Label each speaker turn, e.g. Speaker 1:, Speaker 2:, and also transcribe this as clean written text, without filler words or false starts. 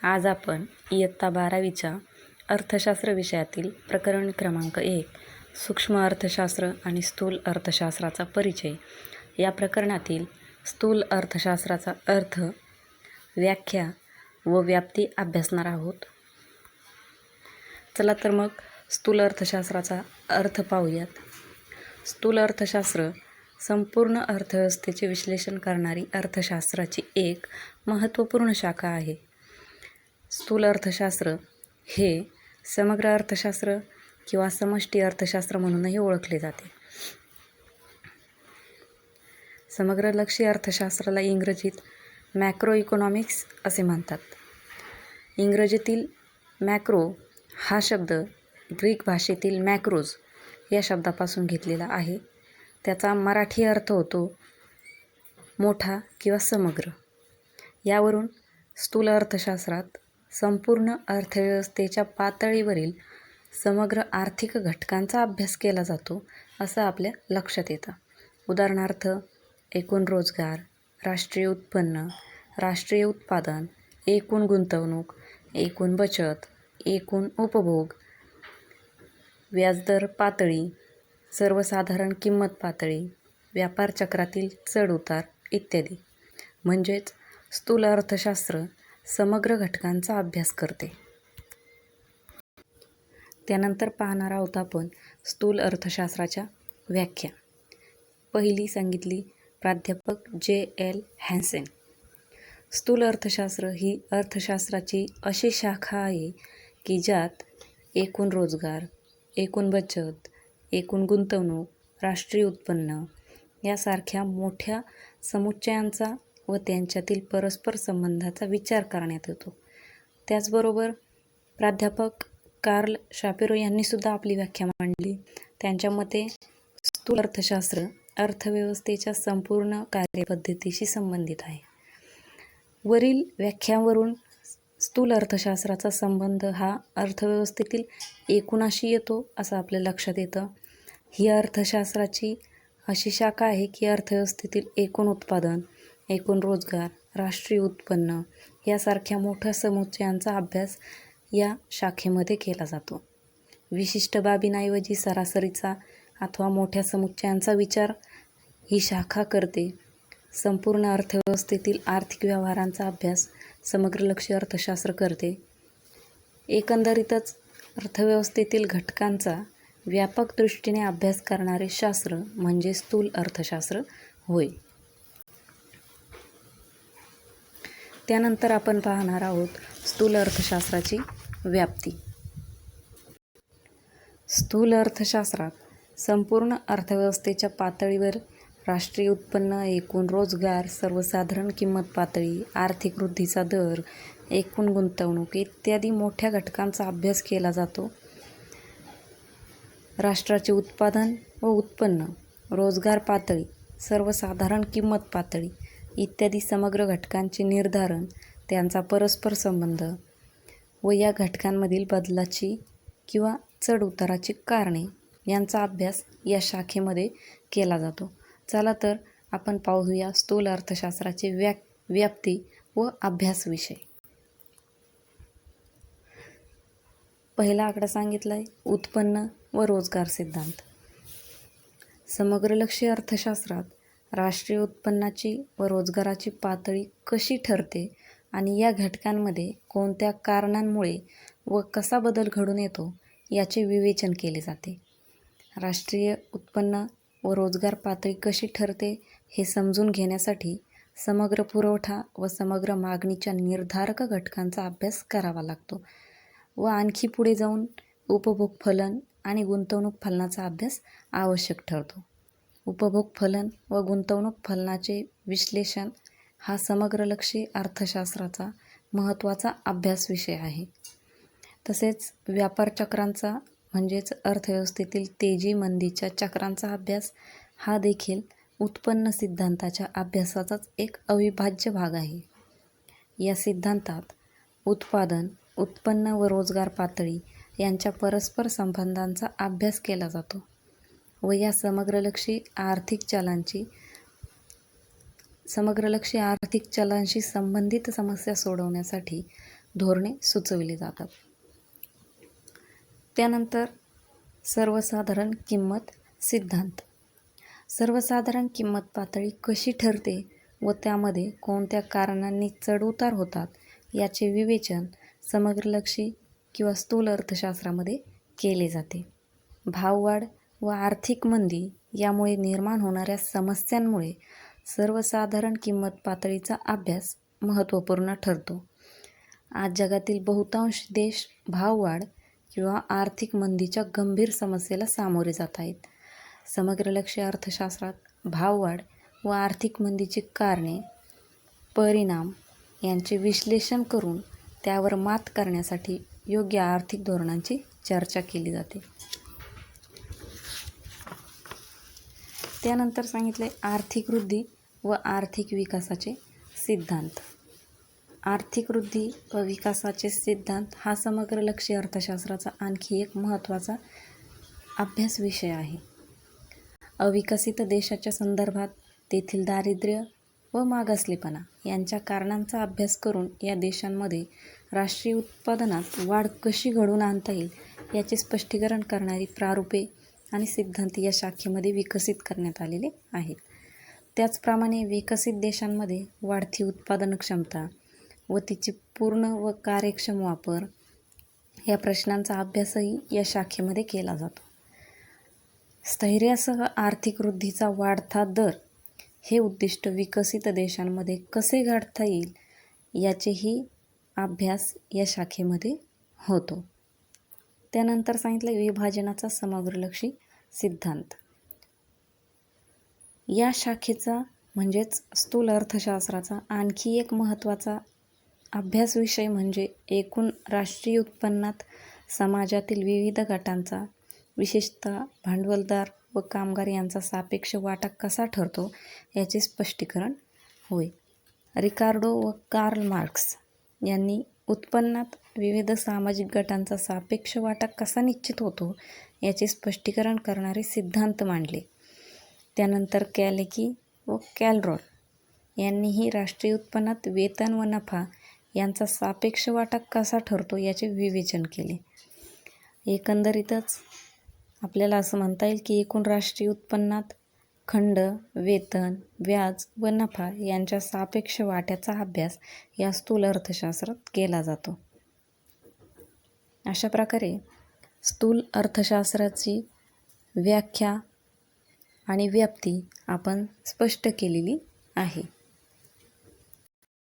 Speaker 1: आज आपण इयत्ता 12वीच्या अर्थशास्त्र विषयातील प्रकरण क्रमांक 1 सूक्ष्म अर्थशास्त्र आणि स्थूल अर्थशास्त्राचा परिचय या प्रकरणातील स्थूल अर्थशास्त्राचा अर्थ, व्याख्या व व्याप्ती अभ्यासणार आहोत. चला तर मग स्थूल अर्थशास्त्राचा अर्थ पाहूयात. स्थूल अर्थशास्त्र संपूर्ण अर्थव्यवस्थेचे विश्लेषण करणारी अर्थशास्त्राची एक महत्त्वपूर्ण शाखा आहे. स्थूल अर्थशास्त्र हे समग्र अर्थशास्त्र किंवा समष्टी अर्थशास्त्र म्हणूनही ओळखले जाते. समग्रलक्षी अर्थशास्त्राला इंग्रजीत मॅक्रो इकॉनॉमिक्स असे म्हणतात. इंग्रजीतील मॅक्रो हा शब्द ग्रीक भाषेतील मॅक्रोज या शब्दापासून घेतलेला आहे. त्याचा मराठी अर्थ होतो मोठा किंवा समग्र. यावरून स्थूल अर्थशास्त्रात संपूर्ण अर्थव्यवस्थेच्या पातळीवरील समग्र आर्थिक घटकांचा अभ्यास केला जातो असं आपल्या लक्षात येतं. उदाहरणार्थ, एकूण रोजगार, राष्ट्रीय उत्पन्न, राष्ट्रीय उत्पादन, एकूण गुंतवणूक, एकूण बचत, एकूण उपभोग, व्याजदर पातळी, सर्वसाधारण किंमत पातळी, व्यापार चक्रातील चढउतार इत्यादी. म्हणजेच स्थूल अर्थशास्त्र समग्र घटकांचा अभ्यास करते. त्यानंतर पाहणार आहोत आपण स्थूल अर्थशास्त्राच्या व्याख्या. पहिली सांगितली प्राध्यापक J.L. हॅन्सेन. स्थूल अर्थशास्त्र ही अर्थशास्त्राची अशी शाखा आहे की ज्यात एकूण रोजगार, एकूण बचत, एकूण गुंतवणूक, राष्ट्रीय उत्पन्न यासारख्या मोठ्या समुच्चयांचा व त्यांच्यातील परस्पर संबंधाचा विचार करण्यात येतो. त्याचबरोबर प्राध्यापक कार्ल शापिरो यांनीसुद्धा आपली व्याख्या मांडली. त्यांच्या मते स्थूल अर्थशास्त्र अर्थव्यवस्थेच्या संपूर्ण कार्यपद्धतीशी संबंधित आहे. वरील व्याख्यावरून स्थूल अर्थशास्त्राचा संबंध हा अर्थव्यवस्थेतील एकूणाशी येतो असं आपल्या लक्षात येतं. ही अर्थशास्त्राची अशी शाखा आहे की अर्थव्यवस्थेतील एकूण उत्पादन, एकूण रोजगार, राष्ट्रीय उत्पन्न यासारख्या मोठ्या समुच्चयांचा अभ्यास या शाखेमध्ये केला जातो. विशिष्ट बाबींऐवजी सरासरीचा अथवा मोठ्या समुच्चयांचा विचार ही शाखा करते. संपूर्ण अर्थव्यवस्थेतील आर्थिक व्यवहारांचा अभ्यास समग्रलक्षी अर्थशास्त्र करते. एकंदरीतच अर्थव्यवस्थेतील घटकांचा व्यापक दृष्टीने अभ्यास करणारे शास्त्र म्हणजे स्थूल अर्थशास्त्र होय. त्यानंतर आपण पाहणार आहोत स्थूल अर्थशास्त्राची व्याप्ती. स्थूल अर्थशास्त्रात संपूर्ण अर्थव्यवस्थेच्या पातळीवर राष्ट्रीय उत्पन्न, एकूण रोजगार, सर्वसाधारण किंमत पातळी, आर्थिक वृद्धीचा दर, एकूण गुंतवणूक इत्यादी मोठ्या घटकांचा अभ्यास केला जातो. राष्ट्राचे उत्पादन व उत्पन्न, रोजगार पातळी, सर्वसाधारण किंमत पातळी इत्यादी समग्र घटकांचे निर्धारण, त्यांचा परस्पर संबंध व या घटकांमधील बदलाची किंवा चढउताराची कारणे यांचा अभ्यास या शाखेमध्ये केला जातो. चला तर आपण पाहूया स्थूल अर्थशास्त्राचे व्याप्ती व अभ्यास विषय. पहिला आकडा सांगितला आहे उत्पन्न व रोजगार सिद्धांत. समग्रलक्षी अर्थशास्त्रात राष्ट्रीय उत्पन्नाची व रोजगाराची पातळी कशी ठरते आणि या घटकांमध्ये कोणत्या कारणांमुळे व कसा बदल घडून येतो याचे विवेचन केले जाते. राष्ट्रीय उत्पन्न व रोजगार पातळी कशी ठरते हे समजून घेण्यासाठी समग्र पुरवठा व समग्र मागणीच्या निर्धारक घटकांचा अभ्यास करावा लागतो व आणखी पुढे जाऊन उपभोग फलन आणि गुंतवणूक फलनाचा अभ्यास आवश्यक ठरतो. उपभोग फलन व गुंतवणूक फलनाचे विश्लेषण हा समग्रलक्षी अर्थशास्त्राचा महत्त्वाचा अभ्यास विषय आहे. तसेच व्यापार चक्रांचा म्हणजेच अर्थव्यवस्थेतील तेजी मंदीच्या चक्रांचा अभ्यास हा देखील उत्पन्न सिद्धांताच्या अभ्यासाचाच एक अविभाज्य भाग आहे. या सिद्धांतात उत्पादन, उत्पन्न व रोजगार पातळी यांच्या परस्पर संबंधांचा अभ्यास केला जातो व या समग्रलक्षी आर्थिक चलांशी संबंधित समस्या सोडवण्यासाठी धोरणे सुचविली जातात. त्यानंतर सर्वसाधारण किंमत सिद्धांत. सर्वसाधारण किंमत पातळी कशी ठरते व त्यामध्ये कोणत्या कारणांनी चढउतार होतात याचे विवेचन समग्रलक्षी किंवा स्थूल अर्थशास्त्रामध्ये केले जाते. भाववाढ व आर्थिक मंदी यामुळे निर्माण होणाऱ्या समस्यांमुळे सर्वसाधारण किंमत पातळीचा अभ्यास महत्त्वपूर्ण ठरतो. आज जगातील बहुतांश देश भाववाढ किंवा आर्थिक मंदीच्या गंभीर समस्येला सामोरे जात आहेत. समग्रलक्षी अर्थशास्त्रात भाववाढ व आर्थिक मंदीची कारणे, परिणाम यांचे विश्लेषण करून त्यावर मात करण्यासाठी योग्य आर्थिक धोरणांची चर्चा केली जाते. त्यानंतर सांगितले आर्थिक वृद्धी व आर्थिक विकासाचे सिद्धांत. आर्थिक वृद्धी व विकासाचे सिद्धांत हा समग्रलक्षी अर्थशास्त्राचा आणखी एक महत्त्वाचा अभ्यास विषय आहे. अविकसित देशाच्या संदर्भात तेथील दारिद्र्य व मागासलेपणा यांच्या कारणांचा अभ्यास करून या देशांमध्ये राष्ट्रीय उत्पादनात वाढ कशी घडवून आणता येईल याचे स्पष्टीकरण करणारी प्रारूपे आणि सिद्धांत या शाखेमध्ये विकसित करण्यात आलेले आहेत. त्याचप्रमाणे विकसित देशांमध्ये वाढती उत्पादन क्षमता व तिची पूर्ण व कार्यक्षम वापर या प्रश्नांचा अभ्यासही या शाखेमध्ये केला जातो. स्थैर्यासह आर्थिक वृद्धीचा वाढता दर हे उद्दिष्ट विकसित देशांमध्ये कसे गाठता येईल याचेही अभ्यास या शाखेमध्ये होतो. त्यानंतर सांगितलं विभाजनाचा समग्रलक्षी सिद्धांत. या शाखेचा म्हणजेच स्थूल अर्थशास्त्राचा आणखी एक महत्त्वाचा अभ्यास विषय म्हणजे एकूण राष्ट्रीय उत्पन्नात समाजातील विविध गटांचा, विशेषतः भांडवलदार व कामगार यांचा सापेक्ष वाटा कसा ठरतो याचे स्पष्टीकरण होय. रिकार्डो व कार्ल मार्क्स यांनी उत्पन्नात विविध सामाजिक गटांचा सापेक्ष वाटा कसा निश्चित होतो याचे स्पष्टीकरण करणारे सिद्धांत मांडले. त्यानंतर कॅलेकी व कॅलरॉल यांनीही राष्ट्रीय उत्पन्नात वेतन व नफा यांचा सापेक्ष वाटा कसा ठरतो याचे विवेचन केले. एकंदरीतच आपल्याला असं म्हणता येईल की एकूण राष्ट्रीय उत्पन्नात खंड, वेतन, व्याज व नफा यांच्या सापेक्ष वाट्याचा अभ्यास या स्थूल अर्थशास्त्रात केला जातो. अशा प्रकारे स्थूल अर्थशास्त्राची व्याख्या आणि व्याप्ती आपण स्पष्ट केलेली आहे.